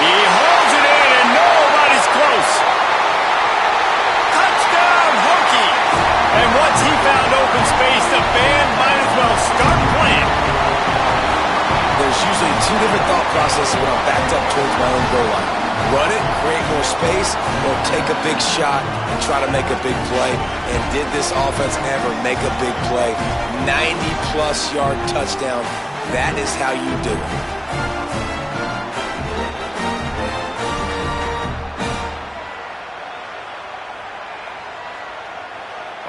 He holds it in, and nobody's close. Touchdown, Hokies! And once he found open space, the band might as well start playing. There's usually 2 different thought processes when I'm backed up towards my own goal line. Run it, create more space, or take a big shot and try to make a big play. And did this offense ever make a big play? 90-plus yard touchdown. That is how you do it.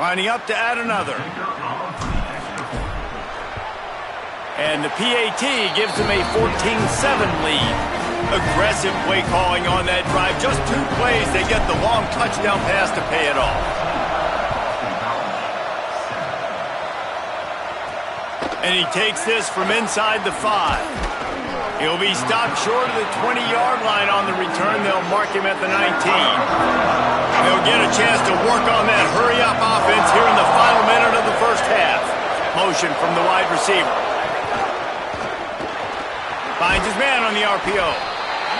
Lining up to add another. And the PAT gives them a 14-7 lead. Aggressive play calling on that drive. Just 2 plays, they get the long touchdown pass to pay it off. And he takes this from inside the 5. He'll be stopped short of the 20-yard line on the return. They'll mark him at the 19. They'll get a chance to work on that hurry-up offense here in the final minute of the first half. Motion from the wide receiver. Finds his man on the RPO.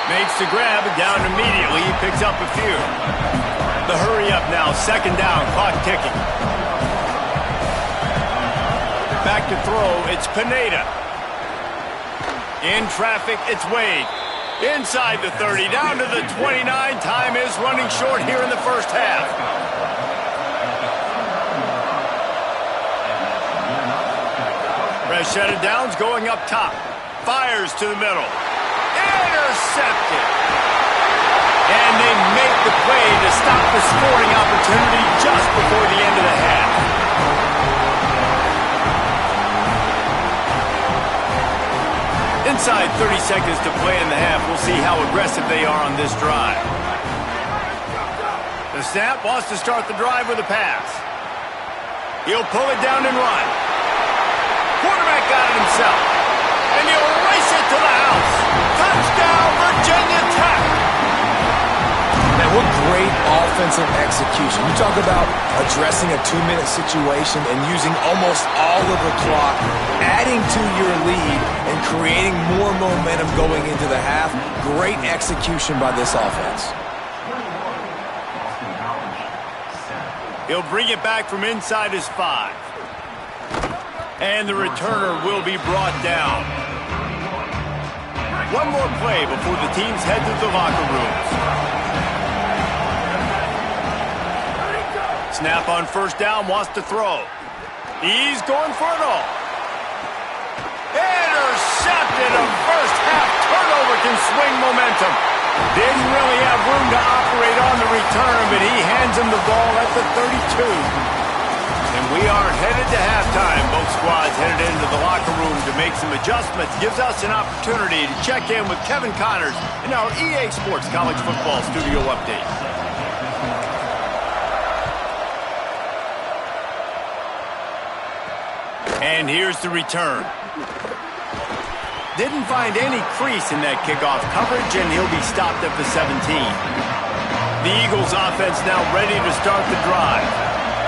Makes the grab, down immediately. He picks up a few. The hurry-up now, second down, clock ticking. Back to throw, it's Pineda. In traffic, it's Wade. Inside the 30, down to the 29. Time is running short here in the first half. Fresh set of downs going up top. Fires to the middle. Intercepted. And they make the play to stop the scoring opportunity just before the end of the half. Inside 30 seconds to play in the half. We'll see how aggressive they are on this drive. The snap wants to start the drive with a pass. He'll pull it down and run. Quarterback got it himself. And he'll race it to the house. Touchdown, Virginia Tech. Man, what great offensive execution. You talk about addressing a 2-minute situation and using almost all of the clock, adding to your lead and creating more momentum going into the half. Great execution by this offense. He'll bring it back from inside his 5. And the returner will be brought down. One more play before the teams head to the locker rooms. Snap on first down, wants to throw. He's going for it all. Intercepted. A first half turnover can swing momentum. Didn't really have room to operate on the return, but he hands him the ball at the 32. And we are headed to halftime. Both squads headed into the locker room to make some adjustments. Gives us an opportunity to check in with Kevin Connors in our EA Sports College Football Studio Update. And here's the return. Didn't find any crease in that kickoff coverage, and he'll be stopped at the 17. The Eagles offense now ready to start the drive.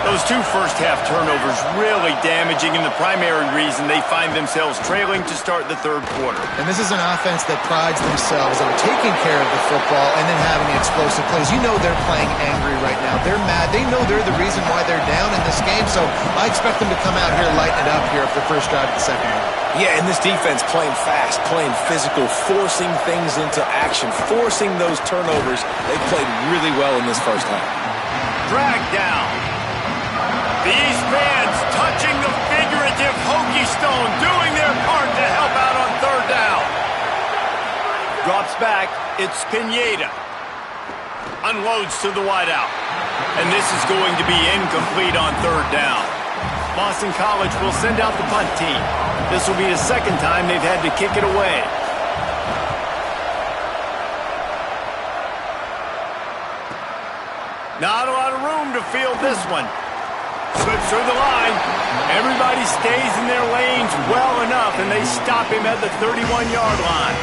Those 2 first-half turnovers really damaging, and the primary reason they find themselves trailing to start the third quarter. And this is an offense that prides themselves on taking care of the football and then having the explosive plays. You know they're playing angry right now. They're mad. They know they're the reason why they're down in this game, so I expect them to come out here lighting it up here for the first drive of the second half. Yeah, and this defense playing fast, playing physical, forcing things into action, forcing those turnovers. They played really well in this first half. Drag down. These fans touching the figurative Hokie Stone, doing their part to help out on third down. Drops back, it's Pineda. Unloads to the wideout. And this is going to be incomplete on third down. Boston College will send out the punt team. This will be the second time they've had to kick it away. Not a lot of room to field this one. Slips through the line. Everybody stays in their lanes well enough, and they stop him at the 31-yard line.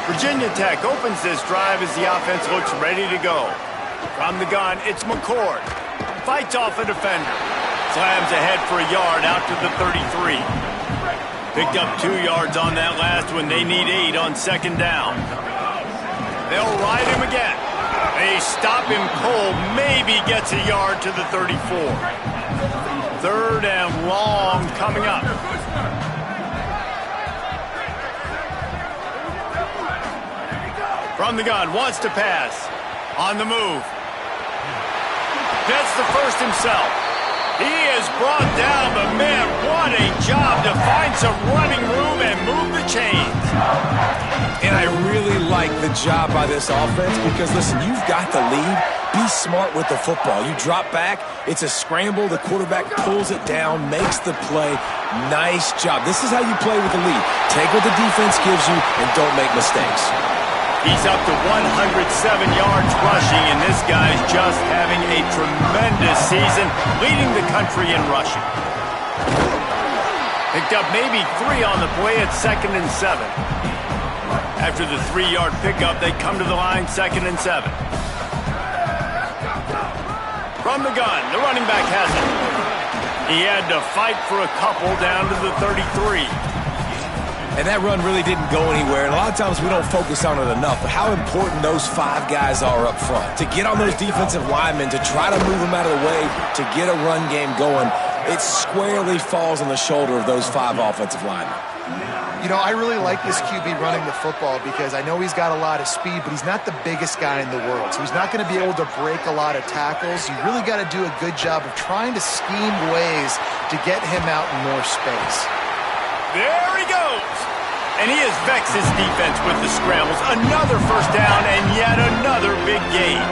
Virginia Tech opens this drive as the offense looks ready to go. From the gun, it's McCord. Fights off a defender. Slams ahead for a yard out to the 33. Picked up 2 yards on that last one. They need 8 on second down. They'll ride him again. They stop him cold. Maybe gets a yard to the 34. Third and long coming up. From the gun, wants to pass. On the move. Gets the first himself. He is brought down, but man, what a job to find some running room and move the chains. And I really like the job by this offense because, listen, you've got the lead. Be smart with the football. You drop back, it's a scramble. The quarterback pulls it down, makes the play. Nice job. This is how you play with the lead. Take what the defense gives you and don't make mistakes. He's up to 107 yards rushing, and this guy's just having a tremendous season, leading the country in rushing. Picked up maybe 3 on the play at 2nd and 7. After the 3-yard pickup, they come to the line 2nd and 7. From the gun, the running back has it. He had to fight for a couple down to the 33. And that run really didn't go anywhere. And a lot of times we don't focus on it enough. But how important those 5 guys are up front. To get on those defensive linemen, to try to move them out of the way, to get a run game going, it squarely falls on the shoulder of those 5 offensive linemen. You know, I really like this QB running the football because I know he's got a lot of speed, but he's not the biggest guy in the world. So he's not going to be able to break a lot of tackles. You really got to do a good job of trying to scheme ways to get him out in more space. There he goes. And he has vexed his defense with the scrambles. Another first down and yet another big gain.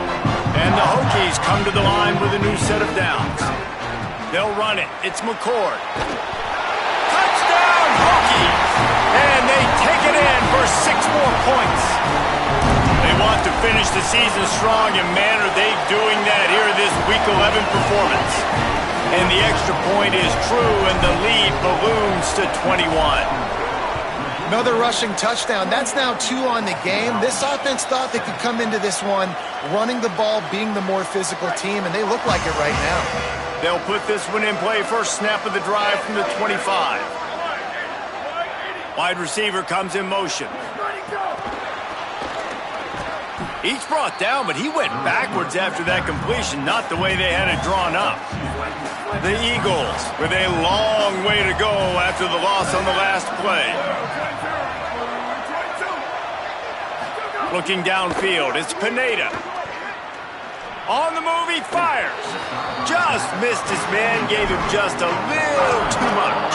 And the Hokies come to the line with a new set of downs. They'll run it. It's McCord. Touchdown, Hokies! And they take it in for 6 more points. They want to finish the season strong, and man, are they doing that here in this Week 11 performance. And the extra point is true, and the lead balloons to 21. Another rushing touchdown. That's now 2 on the game. This offense thought they could come into this one running the ball, being the more physical team, and they look like it right now. They'll put this one in play. First snap of the drive from the 25. Wide receiver comes in motion. He's brought down, but he went backwards after that completion, not the way they had it drawn up. The Eagles with a long way to go after the loss on the last play. Looking downfield, it's Pineda. On the move, he fires. Just missed his man, gave him just a little too much.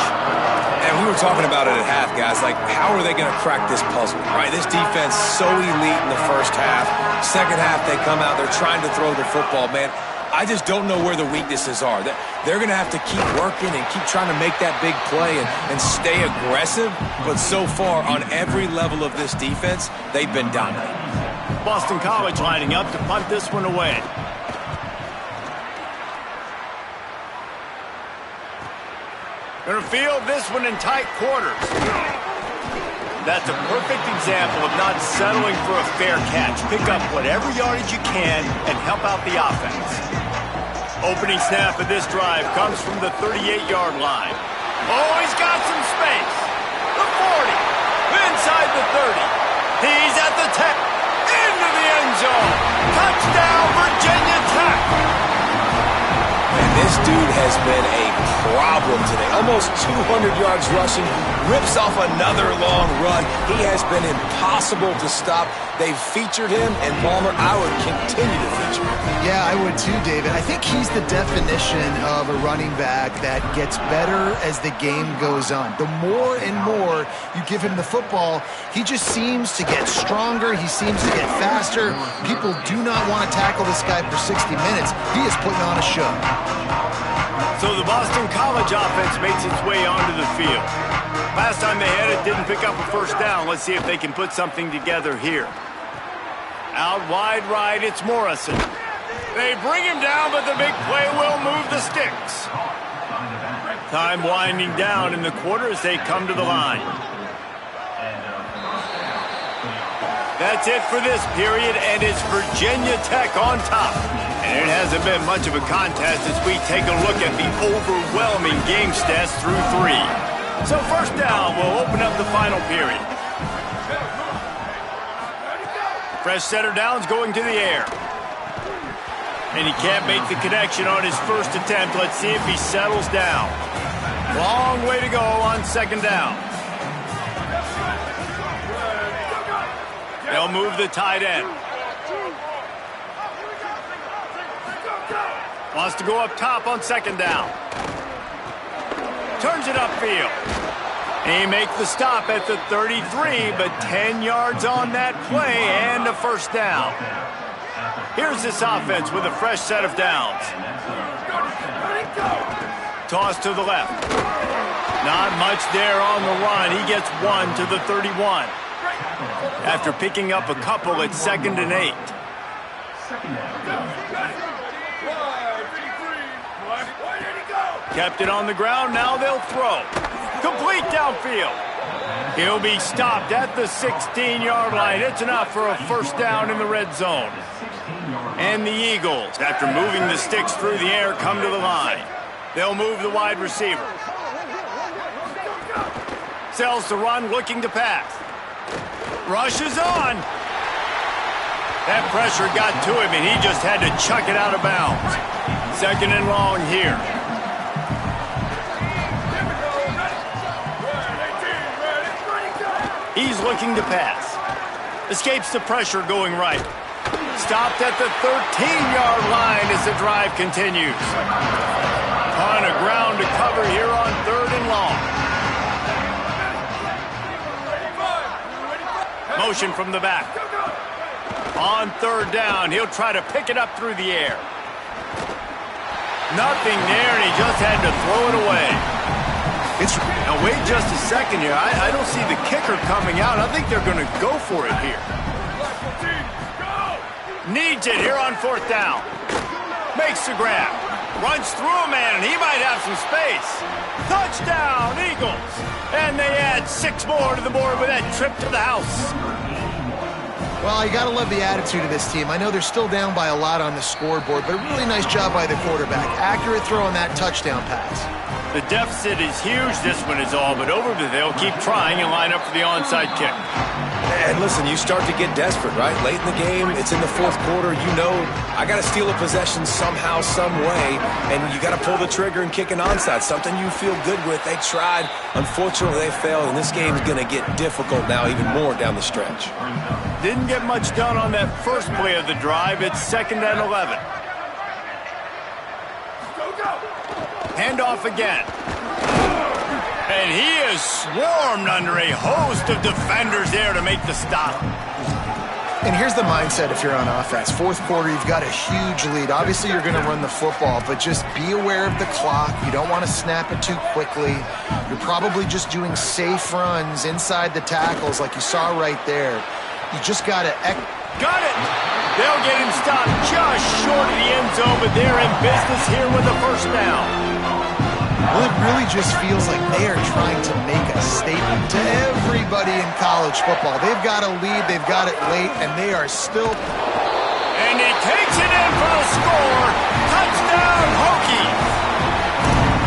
And we were talking about it at half, guys. Like, how are they going to crack this puzzle, right? This defense so elite in the first half. Second half, they come out, they're trying to throw the football, man. I just don't know where the weaknesses are. They're going to have to keep working and keep trying to make that big play and stay aggressive. But so far, on every level of this defense, they've been dominant. Boston College lining up to punt this one away. Gonna field this one in tight quarters. That's a perfect example of not settling for a fair catch. Pick up whatever yardage you can and help out the offense. Opening snap of this drive comes from the 38-yard line. Oh, he's got some space. The 40, inside the 30. He's at the 10, into the end zone. Touchdown, Virginia Tech. And this dude has been a problem today. Almost 200 yards rushing, rips off another long run. He has been impossible to stop. They've featured him, and Palmer, I would continue to feature him. Yeah, I would too, David. I think he's the definition of a running back that gets better as the game goes on. The more and more you give him the football, he just seems to get stronger. He seems to get faster. People do not want to tackle this guy for 60 minutes. He is putting on a show. So the Boston College offense makes its way onto the field. Last time they had it, didn't pick up a first down. Let's see if they can put something together here. Out wide right, it's Morrison. They bring him down, but the big play will move the sticks. Time winding down in the quarter as they come to the line. That's it for this period, and it's Virginia Tech on top. And it hasn't been much of a contest as we take a look at the overwhelming game stats through 3. So first down will open up the final period. Fresh setter down's going to the air. And he can't make the connection on his first attempt. Let's see if he settles down. Long way to go on second down. They'll move the tight end. Wants to go up top on second down. Turns it upfield. He makes the stop at the 33, but 10 yards on that play and a first down. Here's this offense with a fresh set of downs. Toss to the left. Not much there on the run. He gets one to the 31. After picking up a couple, it's 2nd and 8. Kept it on the ground, now they'll throw. Complete downfield. He'll be stopped at the 16-yard line. It's enough for a first down in the red zone. And the Eagles, after moving the sticks through the air, come to the line. They'll move the wide receiver. Sells to run, looking to pass. Rushes on. That pressure got to him, and he just had to chuck it out of bounds. 2nd and long here. He's looking to pass. Escapes the pressure going right. Stopped at the 13-yard line as the drive continues. Ton of ground to cover here on 3rd and long. Motion from the back. On 3rd down, he'll try to pick it up through the air. Nothing there, and he just had to throw it away. Now wait just a second here. I don't see the kicker coming out. I think they're going to go for it here. Needs it here on 4th down. Makes the grab. Runs through a man, and he might have some space. Touchdown, Eagles. And they add 6 more to the board with that trip to the house. Well, you got to love the attitude of this team. I know they're still down by a lot on the scoreboard, but a really nice job by the quarterback. Accurate throw on that touchdown pass. The deficit is huge. This one is all but over, but they'll keep trying and line up for the onside kick. And listen, you start to get desperate, right? Late in the game, it's in the 4th quarter. You know, I got to steal a possession somehow, some way, and you got to pull the trigger and kick an onside. Something you feel good with. They tried. Unfortunately, they failed, and this game's going to get difficult now, even more down the stretch. Didn't get much done on that first play of the drive. It's 2nd and 11. Handoff again. And he is swarmed under a host of defenders there to make the stop. And here's the mindset if you're on offense. 4th quarter, you've got a huge lead. Obviously, you're going to run the football, but just be aware of the clock. You don't want to snap it too quickly. You're probably just doing safe runs inside the tackles like you saw right there. You just got to... Got it! They'll get him stopped just short of the end zone, but they're in business here with a first down. Well, it really just feels like they are trying to make a statement to everybody in college football. They've got a lead, they've got it late, and they are still... And he takes it in for the score. Touchdown, Hokies!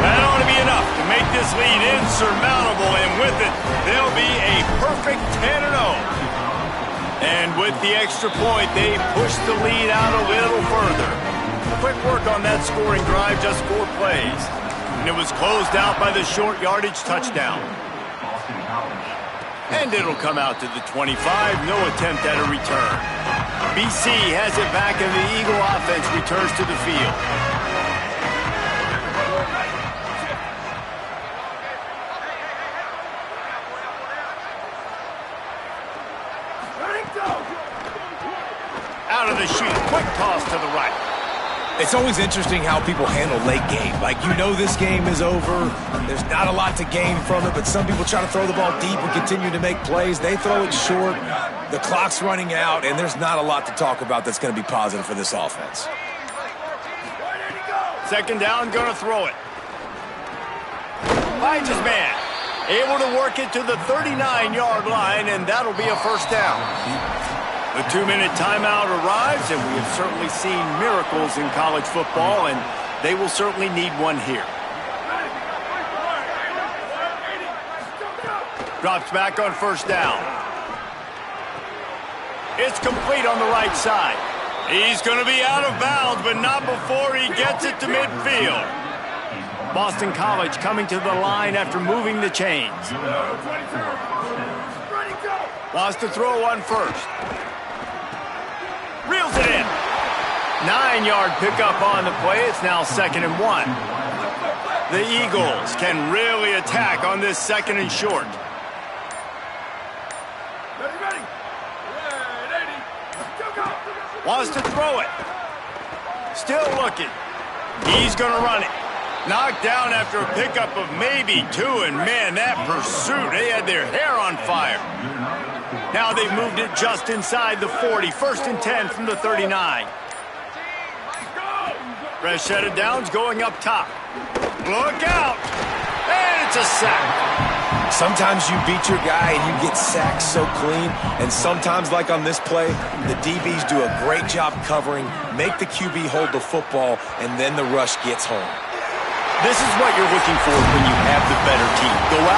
That ought to be enough to make this lead insurmountable, and with it, they'll be a perfect 10-0. And with the extra point, they push the lead out a little further. Quick work on that scoring drive, just 4 plays. And it was closed out by the short yardage touchdown. And it'll come out to the 25, no attempt at a return. BC has it back, and the Eagle offense returns to the field. Out of the chute, quick toss to the right. It's always interesting how people handle late game. Like, you know this game is over. There's not a lot to gain from it, but some people try to throw the ball deep and continue to make plays. They throw it short. The clock's running out, and there's not a lot to talk about that's going to be positive for this offense. 2nd down, going to throw it. Finds his man. Able to work it to the 39-yard line, and that'll be a first down. The 2-minute timeout arrives, and we have certainly seen miracles in college football, and they will certainly need one here. Drops back on first down. It's complete on the right side. He's going to be out of bounds, but not before he gets it to midfield. Boston College coming to the line after moving the chains. Wants to throw one first. Reels it in. 9-yard pickup on the play. It's now 2nd and 1. The Eagles can really attack on this 2nd and short. Wants to throw it. Still looking. He's going to run it. Knocked down after a pickup of maybe 2, and man, that pursuit, they had their hair on fire. Now they've moved it just inside the 40. 1st and 10 from the 39. Fresh set of downs going up top. Look out! And it's a sack. Sometimes you beat your guy and you get sacked so clean, and sometimes, like on this play, the DBs do a great job covering, make the QB hold the football, and then the rush gets home. This is what you're looking for when you have the better team. Go out